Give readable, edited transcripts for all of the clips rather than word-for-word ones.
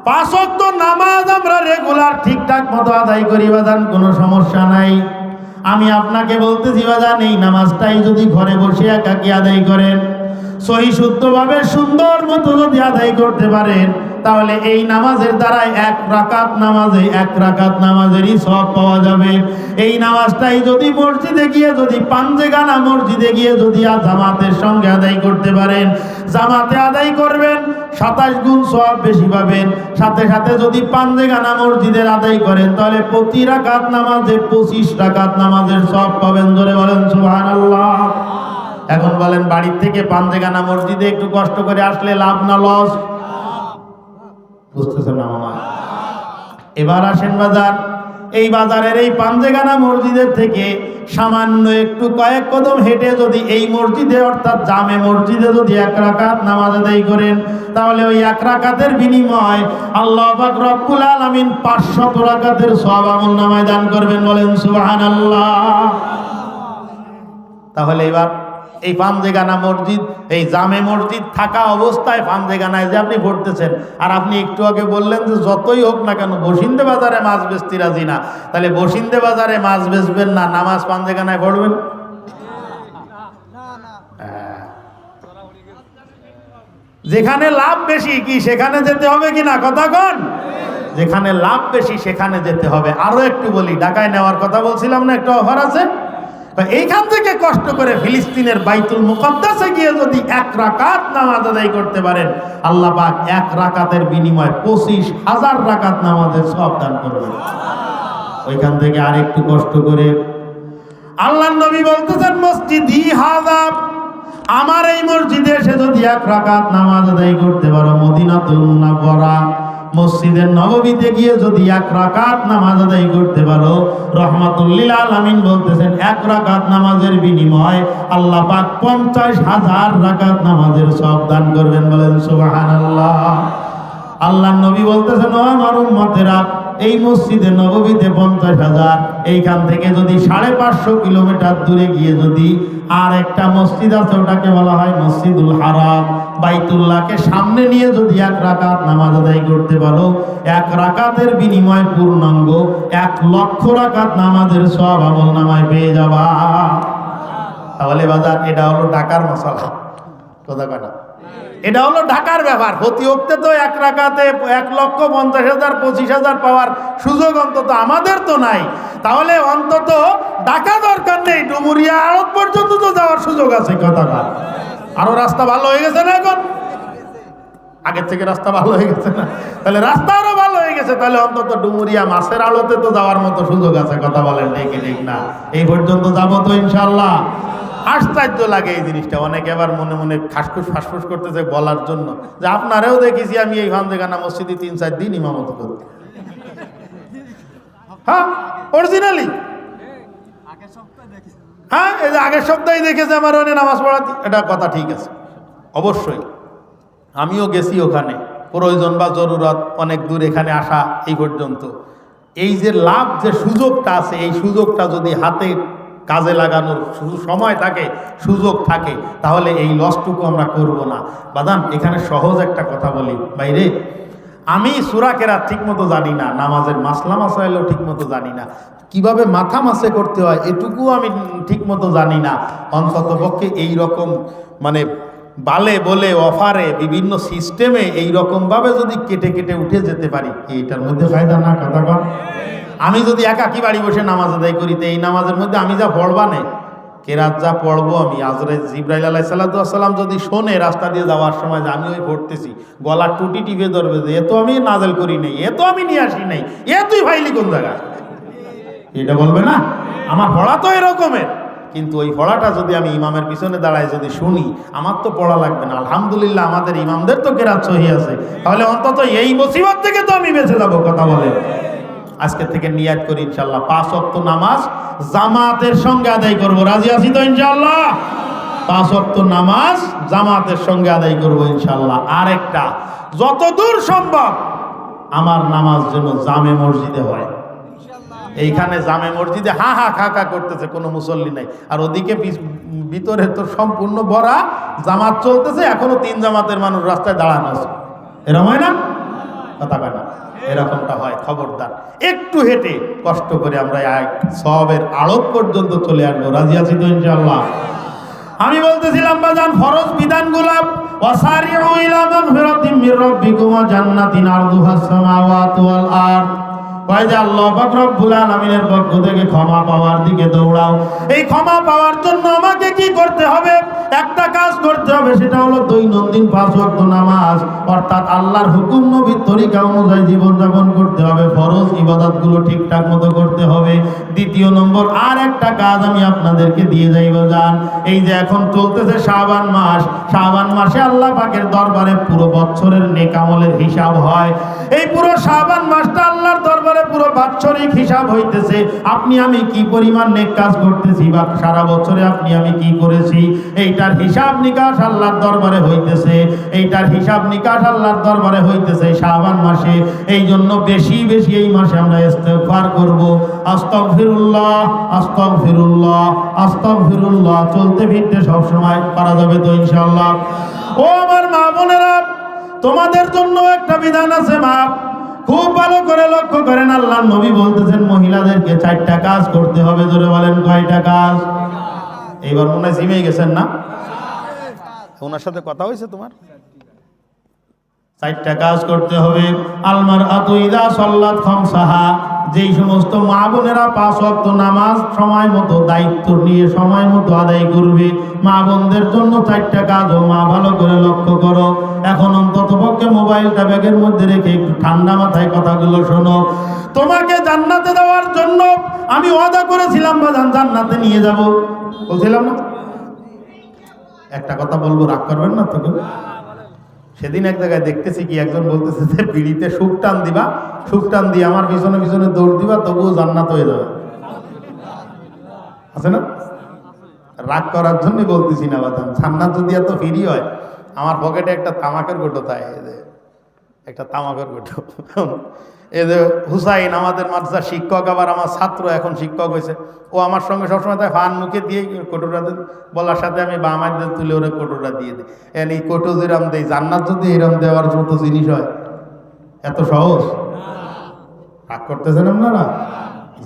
5 ওয়াক্ত নামাজ আমরা রেগুলার ঠিকঠাক মতো আদায় করি বাজান, কোনো সমস্যা নাই। আমি আপনাকে বলতেছি বাজান, এই নামাজটাই যদি ঘরে বসে একাকী আদায় করেন, সহি শুদ্ধভাবে সুন্দর মতো যদি আদায় করতে পারেন, তাহলে এই নামাজের দ্বারা 1 রাকাত নামাজেরই সওয়াব পাওয়া যাবে। এই নামাজটাই যদি মসজিদে গিয়ে, যদি পাঞ্জেগানা মসজিদে গিয়ে যদি জামাতের সঙ্গে আদায় করতে পারেন, জামাতে আদায় করবেন 27 গুণ সওয়াব বেশি পাবেন। সাথে সাথে যদি পাঞ্জেগানা মসজিদের আদায় করেন, তাহলে প্রতি রাকাত নামাজে 25 রাকাত নামাজের সওয়াব পাবেন। জোরে বলেন সুবহানাল্লাহ। এখন বলেন, বাড়ির থেকে পাঞ্জেগানা মসজিদে একটু কষ্ট করে আসলে লাভ না লস? বুঝতেছেন না মামা? এবার আসেন বাজার, এই বাজারের এই পাঞ্জেগানা মসজিদের থেকে সামান্য একটু কয়েক কদম হেঁটে যদি এই মসজিদে, অর্থাৎ জামে মসজিদে যদি 1 রাকাত নামাজ আদায় করেন, তাহলে ওই 1 রাকাতের বিনিময় আল্লাহ পাক রব্বুল আলামিন 500 রাকাতের সওয়াব আমলনামায় দান করবেন। বলেন সুবহানাল্লাহ। তাহলে এবার এই পাঞ্জেগানা মসজিদ, এই জামে মসজিদ থাকা অবস্থায় পাঞ্জেগানায় যে আপনি পড়তেছেন, আর আপনি একটু আগে বললেন যে যতই হোক না কেন বসিন্দে বাজারে মাছ বেচতে রাজি না, তাহলে বসিন্দে বাজারে মাছ বেচবেন না, নামাজ পাঞ্জেগানায় পড়বেন? যেখানে লাভ বেশি কি সেখানে যেতে হবে কিনা, কথা কোন? যেখানে লাভ বেশি সেখানে যেতে হবে। আরো একটু বলি, ঢাকায় নেওয়ার কথা বলছিলাম না, একটা অফার আছে। এইখান থেকে কষ্ট করে ফিলিস্তিনের বাইতুল মুকাদ্দাসে গিয়ে যদি 1 রাকাত নামাজ আদায় করতে পারেন, আল্লাহ পাক 1 রাকাতের বিনিময়ে 25,000 রাকাত নামাজের সওয়াব দান করবেন। ওইখান থেকে আরেকটু কষ্ট করে আল্লাহর নবী বলতেছেন, মসজিদি হাযা, আমার এই মসজিদে এসে যদি 1 রাকাত নামাজ আদায় করতে পারো, মদিনাতুল মুনাওয়ারা মসজিদে নববীতে গিয়ে যদি 1 রাকাত নামাজ আদায় করতে পারো, রহমাতুল লিল আলামিন বলতেছেন 1 রাকাত নামাজের বিনিময়ে আল্লাহ পাক 50,000 রাকাত নামাজের সওয়াব দান করবেন। বলেন সুবহানাল্লাহ। আল্লাহর নবী বলতেছেন, ও আমার উম্মতেরা, এই মসজিদে নববীতে 50,000, এইখান থেকে যদি 550 কিলোমিটার দূরে গিয়ে যদি আর একটা মসজিদ আছে, ওটাকে বলা হয় মসজিদুল হারাম, বাইতুল্লাহকে সামনে নিয়ে যদি 1 রাকাত নামাজ আদায় করতে পারো, 1 রাকাতের বিনিময়ে পূর্ণাঙ্গ 1 লক্ষ রাকাত নামাজের সওয়াব আমলনামায় পেয়ে যাবা। তাহলে বাজার, এটা হলো ঢাকার মশলা, কথা কথা, এটা হলো ঢাকার ব্যাপার। প্রতি ওক্তে তো 1 রাকাতে 1,50,000 25,000 পাওয়ার সুযোগ অন্তত আমাদের তো নাই। তাহলে অন্তত ঢাকা দরকার নেই, ডুমুরিয়া আড়ত পর্যন্ত তো যাওয়ার সুযোগ আছে, কথা কথা। আরো রাস্তা ভালো হয়ে গেছে না এখন? আগের থেকে রাস্তা ভালো হয়ে গেছে না? তাহলে রাস্তা আরো ভালো হয়ে গেছে, তাহলে অন্তত ডুমুরিয়া মাছের আড়তে তো যাওয়ার মতো সুযোগ আছে, কথা বলেন ঠিক না? এই পর্যন্ত যাবো তো ইনশাআল্লাহ। আশ্চর্য লাগে এই জিনিসটা। অনেকে আবার মনে মনে ফাঁসফুস করতেছে বলার জন্য যে আপনারাও দেখেছি আমি এই পাঞ্জেগানা মসজিদে 3-4 দিন ইমামতি করতে। হ্যাঁ, অরিজিনালি। হ্যাঁ, এই যে আগের সপ্তাহে দেখেছে আমার ওখানে নামাজ পড়াতে, এটা কথা ঠিক আছে, অবশ্যই আমিও গেছি ওখানে, প্রয়োজন বা জরুরত অনেক দূর এখানে আসা এই পর্যন্ত। এই যে লাভ, যে সুযোগটা আছে, এই সুযোগটা যদি হাতে কাজে লাগানোর সময় থাকে, সুযোগ থাকে, তাহলে এই লসটুকু আমরা করব না। বাদান, এখানে সহজ একটা কথা বলি বাইরে, আমি সূরা কেরাত ঠিক মতো জানি না, নামাজের মাসলা মাসাইলও ঠিক মতো জানি না, কিভাবে মাথা মাসে করতে হয় এটুকু আমি ঠিক মতো জানি না। অন্তত পক্ষে এইরকম মানে বালে বলে অফারে বিভিন্ন সিস্টেমে এইরকমভাবে যদি কেটে কেটে উঠে যেতে পারি, এইটার মধ্যে ফায়দা না, কথা কন? আমি যদি একাকি বাড়ি বসে নামাজ আদায় করি, তো এই নামাজের মধ্যে আমি যা পড়বানে, কেরাত যা পড়বো, আমি জিবরাইল আলাইহিস সালাম যদি শোনে রাস্তা দিয়ে যাওয়ার সময় যে আমি ওই পড়তেছি, গলার টুটি টিপে ধরবে যে এ তো আমি নাজেল করি নাই, এ তো আমি নিয়ে আসি নাই, এ তুই ভাইলি কোন জায়গায়, এটা বলবে না? আমার পড়া তো এরকমের, কিন্তু ওই পড়াটা যদি আমি ইমামের পিছনে দাঁড়ায় যদি শুনি, আমার তো পড়া লাগবে না। আলহামদুলিল্লাহ, আমাদের ইমামদের তো কেরাত সহি আছে, তাহলে অন্তত এই মুসিবত থেকে তো আমি বেঁচে যাবো, কথা বলে। আজকে থেকে নিয়াত করি ইনশাআল্লাহ 5 ওয়াক্ত নামাজ জামাতের সঙ্গে আদায় করব। রাজি আছি তো ইনশাআল্লাহ? 5 ওয়াক্ত নামাজ জামাতের সঙ্গে আদায় করব ইনশাআল্লাহ। আরেকটা, যতদূর সম্ভব আমার নামাজ যেন জামে মসজিদে হয়। এইখানে জামে মসজিদে হা হা খা খা করতেছে, কোনো মুসল্লি নাই, আর ওদিকে ভিতরে তো সম্পূর্ণ ভরা, জামাত চলতেছে, এখনো 3 জামাতের মানুষ রাস্তায় দাঁড়ানো আছে, এরকম হয় না? কথা কয় না? এরকমটা হয়, খবরদার। একটু হেঁটে কষ্ট করে আমরা সওয়াবের আড়ত পর্যন্ত চলে আসবো। রাজি আছি তো ইনশাআল্লাহ? আমি বলতেছিলাম বাজান, ফরজ বিধানগুলো ওয়াসারিউ ইলা মাগফিরাতিম মির রাব্বিকুম ওয়া জান্নাতিন আরদুহাস সামাওয়াতু ওয়াল আরদ। কয় যে আল্লাহ পাক রব্বুল আলামিনের পক্ষ থেকে ক্ষমা পাওয়ার দিকে দৌড়াও। এই ক্ষমা পাওয়ার জন্য আমাকে কি করতে হবে? একটা কাজ করতে হবে, সেটা হলো দৈনন্দিন 5 ওয়াক্ত নামাজ, অর্থাৎ আল্লাহর হুকুম নবীর তরিকা অনুযায়ী জীবনযাপন করতে হবে। ফরজ ইবাদতগুলো ঠিকঠাক মতো করতে হবে। দ্বিতীয় নম্বর আর একটা কাজ আমি আপনাদেরকে দিয়ে যাইব যান। এই যে এখন চলতেছে শাবান মাস, শাবান মাসে আল্লাহ পাকের দরবারে পুরো বছরের নেক আমলের হিসাব হয়। এই পুরো শাবান মাসটা আল্লাহর দরবারে পুরো বাৎসরিক হিসাব হইতেছে। আপনি আমি কি পরিমাণ নেক কাজ করতেছি বা সারা বছরে আপনি আমি কি করেছি, এইটার হিসাব নিকাশ আল্লাহর দরবারে হইতেছে। এইটার হিসাব নিকাশ আল্লাহর দরবারে হইতেছে শাবান মাসে। এই জন্য বেশি বেশি এই মাসে আমরা ইস্তেগফার করব। আস্তাগফিরুল্লাহ, আস্তাগফিরুল্লাহ, আস্তাগফিরুল্লাহ চলতে ফিরতে সব সময় পারা যাবে তো ইনশাআল্লাহ? ও আমার মা বোনেরা, তোমাদের জন্য একটা বিধান আছে মা, খুব ভালো করে লক্ষ্য করেন। আল্লাহর নবী বলতেছেন মহিলাদেরকে 4টা কাজ করতে হবে। জোরে বলেন, কয়টা কাজ? এইবার মনে হয় জিমেই গেছেন না? ওনার সাথে কথা হয়েছে তোমার? 4টা কাজ করতে হবে। আলমার আতু ইযা সাল্লাত খামসাহা, যেই সমস্ত মা বোনেরা 5 ওয়াক্ত নামাজ সময় মতো দায়িত্ব নিয়ে সময় মতো আদায় করবে, মা বোনদের জন্য 4টা কাজ। ও মা, ভালো করে লক্ষ্য করো। এখন অন্তত পক্ষে মোবাইলটা ব্যাগের মধ্যে রেখে একটু ঠান্ডা মাথায় কথাগুলো শোনো। তোমাকে জান্নাতে দেওয়ার জন্য আমি ওয়াদা করেছিলাম বাজান, জান্নাতে নিয়ে যাব, বলছিলাম না? একটা কথা বলবো, রাগ করবেন না তো কেউ? সেদিন এক জায়গায় দেখতেছি কি একজন বলতেছে যে বিড়িতে সুখ টান দিবা, সুখ টান দিয়ে আমার পিছনে পিছনে দৌড় দিবা, তবুও জান্নাত হয়ে যাবে। আছে না? রাগ করার জন্য বলতেছি না বাদাম। জান্নাত যদি এত ফ্রি হয়, আমার পকেটে একটা তামাকের গোটো থাকে, একটা তামাকের গোটো। এই যে হুসাইন আমাদের মাদ্রাসার শিক্ষক, আবার আমার ছাত্র, এখন শিক্ষক হয়েছে, ও আমার সঙ্গে সবসময় তাই ফান মুখে দিয়ে কোটোটা বলার সাথে আমি বাম হাত দিয়ে তুলে ওরা কোটোটা দিয়ে দিই। এই কোটো যেরম দেই, জান্নাত যদি এরম দেওয়ার মতো জিনিস হয়, এত সহজ? রাগ করতেছেন আপনারা?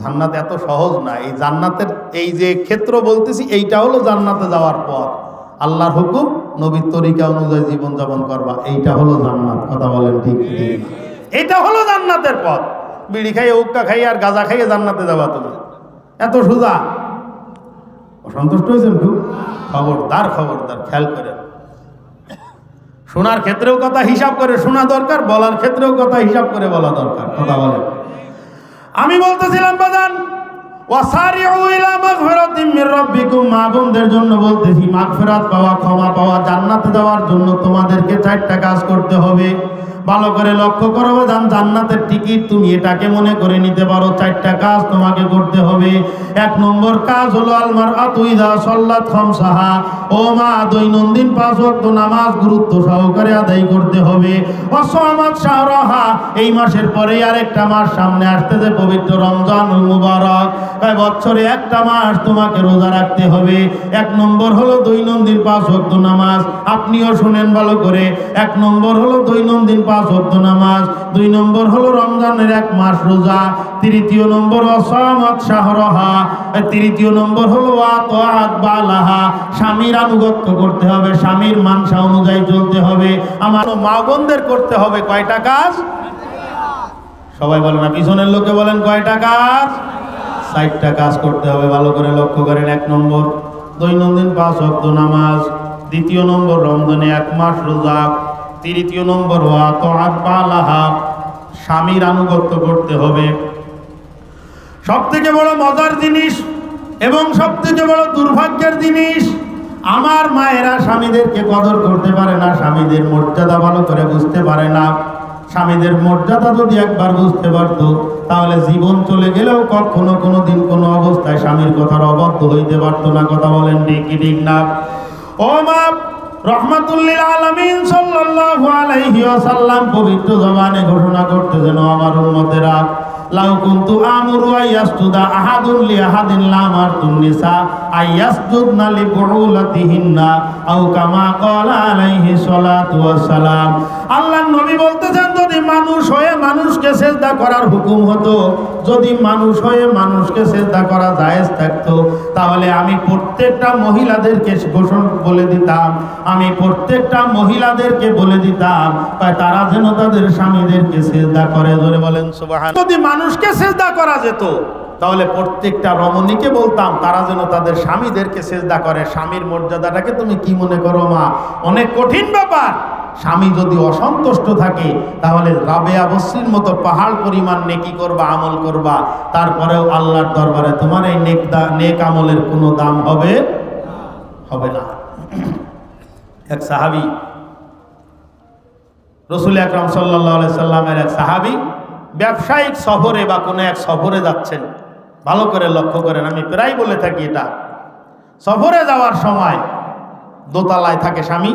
জান্নাত এত সহজ না। এই জান্নাতের এই যে ক্ষেত্র বলতেছি, এইটা হলো জান্নাতে যাওয়ার পথ। আল্লাহর হুকুম নবীর তরিকা অনুযায়ী জীবনযাপন করবা, এইটা হলো জান্নাত। কথা বলেন ঠিক ঠিক? এটা হলো জান্নাতের পথ। বিড়ি খাইয়ে, উক্কা খাইয়ে আর গাঁজা খাইয়ে জান্নাতে যাবা তুমি? এত সোজা? অসন্তুষ্ট হয়েছেন খুব? খবরদার, খবরদার, খেয়াল করেন। শোনার ক্ষেত্রেও কথা হিসাব করে শোনা দরকার, বলার ক্ষেত্রেও কথা হিসাব করে বলা দরকার। কথা বলেন। আমি বলতেছিলাম বাজান, ওয়াসারিউ ইলা মাগফিরাতিম মির রাব্বিকুম, মা বোনদের জন্য বলতেছি, মাগফিরাত পাওয়া, ক্ষমা পাওয়া, জান্নাতে যাওয়ার জন্য তোমাদেরকে 4টা কাজ করতে হবে। ভালো করে লক্ষ্য করো বাজান, জান্নাতের টিকিট তুমি এটাকে মনে করে নিতে পারো। 4টা কাজ তোমাকে করতে হবে। 1 নম্বর কাজ হলো আলমার আতু ইযা সাল্লাত খামসাহা, ও মা, দৈনন্দিন 5 ওয়াক্ত নামাজ গুরুত্ব সহকারে আদায় করতে হবে। ওয়াসামাত শাহরাহা, এই মাসের পরে আরেকটা মাস সামনে আসতেছে, পবিত্র রমজানুল মুবারক। তাই বছরে একটা মাস তোমাকে রোজা রাখতে হবে। 1 নম্বর হলো দৈনন্দিন 5 ওয়াক্ত নামাজ। আপনিও শুনেন ভালো করে। 1 নম্বর হলো দৈনন্দিন 5 ওয়াক্ত নামাজ। 2 নম্বর হলো রমজানের 1 মাস রোজা। তৃতীয় নম্বর ওয়াসামাত শাহরাহা। তৃতীয় নম্বর হলো ওয়াতাআত বালাহা, স্বামীর আনুগত্য করতে হবে, স্বামীর মানসা অনুযায়ী চলতে হবে। আমার মা বোনদের করতে হবে কয়টা কাজ? সবাই বলেন না, পিছনের লোকে বলেন কয়টা কাজ? 4টা কাজ করতে হবে। ভালো করে লক্ষ্য করেন। 1 নম্বর দৈনন্দিন 5 ওয়াক্ত নামাজ। 2 নম্বর রমজানে 1 মাস রোজা। 3 নম্বর ওয়াতাআত বালাহা, স্বামীর আনুগত্য করতে হবে। সবথেকে বড় মজার জিনিস এবং সবথেকে বড় দুর্ভাগ্যের জিনিস, আমার মায়েরা স্বামীদেরকে কদর করতে পারে না, স্বামীদের মর্যাদা ভালো করে বুঝতে পারে না। স্বামীদের মর্যাদা যদি একবার বুঝতে পারতো, তাহলে জীবন চলে গেলেও কখনো কোনোদিন কোনো অবস্থায় স্বামীর কথার অবাধ্য হইতে পারতো না। কথা বলেন ঠিক কি ঠিক না? ও মা, রহমাতুল লিল আলামিন সাল্লাল্লাহু আলাইহি ওয়াসাল্লাম পবিত্র জবানে ঘোষণা করতেছেন, আমার উম্মতেরা, লাউ কুনতু আমুরু আইয়াসজুদা আহাদুন লি আহাদিন লা আমারতুন নিসা আইয়াসজুদনা লিবুউলাতিহিন্না আও কামা ক্বালা আলাইহি সালাতু ওয়াস সালাম। আল্লাহর নবী বলতেছেন, যদি মানুষ হয়ে মানুষকে সেজদা করার হুকুম হতো, যদি মানুষ হয়ে মানুষকে সেজদা করা জায়েজ থাকতো, তাহলে আমি প্রত্যেকটা মহিলাদেরকে বলে দিতাম, আমি প্রত্যেকটা মহিলাদেরকে বলে দিতাম তারা যেন তাদের স্বামীদেরকে সেজদা করে। ধরে বলেন সুবহান। যদি মানুষকে সেজদা করা যেত, তাহলে প্রত্যেকটা রমণীকে বলতাম তারা যেন তাদের স্বামীদেরকে সেজদা করে। স্বামীর মর্যাদাটাকে তুমি কি মনে করো মা? অনেক কঠিন ব্যাপার। স্বামী যদি অসন্তুষ্ট থাকে, তাহলে রাবেয়া বসরির মতো পাহাড় পরিমাণ নেকি করবা, আমল করবা, তারপরেও আল্লাহর দরবারে তোমার এই নেক আমলের কোনো দাম হবে না। এক সাহাবী, রাসূল আকরাম সাল্লাল্লাহু আলাইহি সাল্লামের এক সাহাবী ব্যবসায়িক সফরে বা কোনো এক সফরে যাচ্ছেন। ভালো করে লক্ষ্য করেন, আমি প্রায় বলে থাকি এটা। সফরে যাওয়ার সময় দোতলায় থাকে স্বামী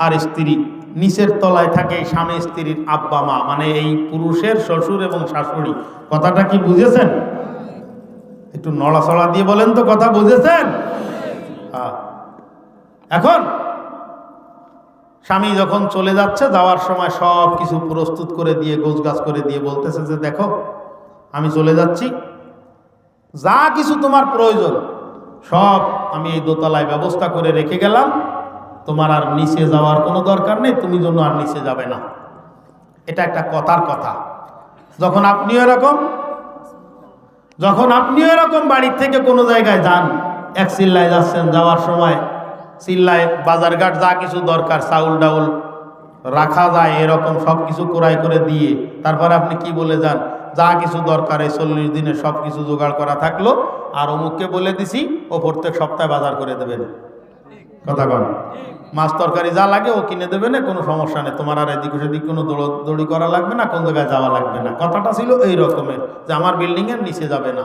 আর স্ত্রী, নিচের তলায় থাকে স্বামী স্ত্রীর আব্বা মা, মানে এই পুরুষের শ্বশুর এবং শাশুড়ি। কথাটা কি বুঝেছেন? একটু নড়াচড়া দিয়ে বলেন তো, কথা বুঝেছেন? হ্যাঁ। এখন স্বামী যখন চলে যাচ্ছে, যাওয়ার সময় সব কিছু প্রস্তুত করে দিয়ে, গোছগাছ করে দিয়ে বলতেছে যে দেখো আমি চলে যাচ্ছি, যা কিছু তোমার প্রয়োজন সব আমি এই দোতলায় ব্যবস্থা করে রেখে গেলাম, তোমার আর নিচে যাওয়ার কোনো দরকার নেই, তুমি জন্য আর নিচে যাবে না। এটা একটা কথার কথা। যখন আপনিও এরকম বাড়ির থেকে কোনো জায়গায় যান, এক চিল্লায় যাচ্ছেন, যাওয়ার সময় চিল্লায় বাজারঘাট যা কিছু দরকার, চাউল ডাউল রাখা যায় এরকম সব কিছু ক্রয় করে দিয়ে তারপরে আপনি কি বলে যান, যা কিছু দরকার এই 40 দিনে সব কিছু জোগাড় করা থাকলো, আর অমুককে বলে দিছি ও প্রত্যেক সপ্তাহে বাজার করে দেবেন। কথা কন, মাছ তরকারি যা লাগে ও কিনে দেবে না, কোনো সমস্যা নেই, তোমার আর এদিক সেদিক কোনো দৌড়ি করা লাগবে না, কোন জায়গায় যাওয়া লাগবে না। কথাটা ছিল এই রকমের যে আমার বিল্ডিংয়ের নিচে যাবে না।